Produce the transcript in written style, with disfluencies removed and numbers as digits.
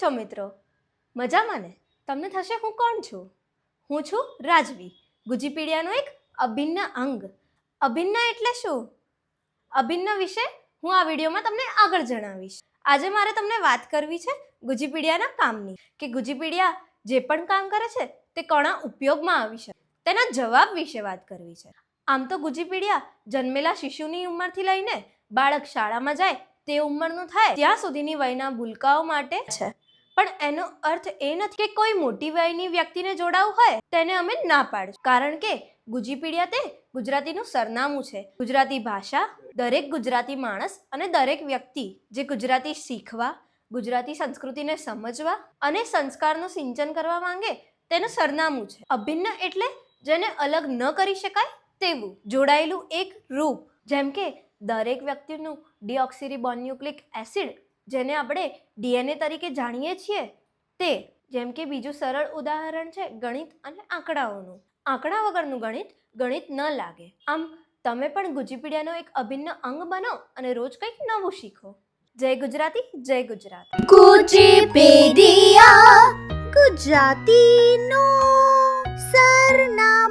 છો મિત્રો? મજામાં ને? તમને થશે હું કોણ છું? હું છું રાજવી, ગુજીપીડિયાનો એક અભિન્ન અંગ. અભિન્ન એટલે શું? અભિન્ન વિશે હું આ વિડીયોમાં તમને આગળ જણાવીશ. આજે મારે તમને વાત કરવી છે ગુજીપીડિયાના કામની, કે ગુજીપીડિયા જે પણ કામ કરે છે તે કોના ઉપયોગમાં આવી શકે, તેના જવાબ વિશે વાત કરવી છે. આમ તો ગુજીપીડિયા જન્મેલા શિશુની ઉંમરથી લઈને બાળક શાળામાં જાય તે ઉંમરનું થાય ત્યાં સુધીની વયના ભૂલકાઓ માટે છે. પણ એનો અર્થ એ નથી કે કોઈ મોટી વયની વ્યક્તિને જોડાવું હોય તેને અમે ના પાડીશું, કારણ કે ગુજીપીડિયા તે ગુજરાતીનું સરનામું છે. ગુજરાતી ભાષા, દરેક ગુજરાતી માણસ અને દરેક વ્યક્તિ જે ગુજરાતી શીખવા, ગુજરાતી સંસ્કૃતિને સમજવા અને સંસ્કારનું સિંચન કરવા માંગે તેનું સરનામું છે. અભિન્ન એટલે જેને અલગ ન કરી શકાય તેવું જોડાયેલું એક રૂપ. જેમ કે દરેક વ્યક્તિનું ડીઓક્સિરીબોન્યુક્લિક એસિડ, જેને આપણે ડીએનએ તરીકે જાણીએ છીએ તે. જેમ કે બીજું સરળ ઉદાહરણ છે ગણિત અને આંકડાઓનું. આંકડા વગરનું ગણિત ન લાગે. આમ તમે પણ ગુજીપીડિયાનો એક અભિન્ન અંગ બનો અને રોજ કંઈક નવું શીખો. જય ગુજરાતી, જય ગુજરાત. ગુજીપીડિયા ગુજરાતીનું સરનામું.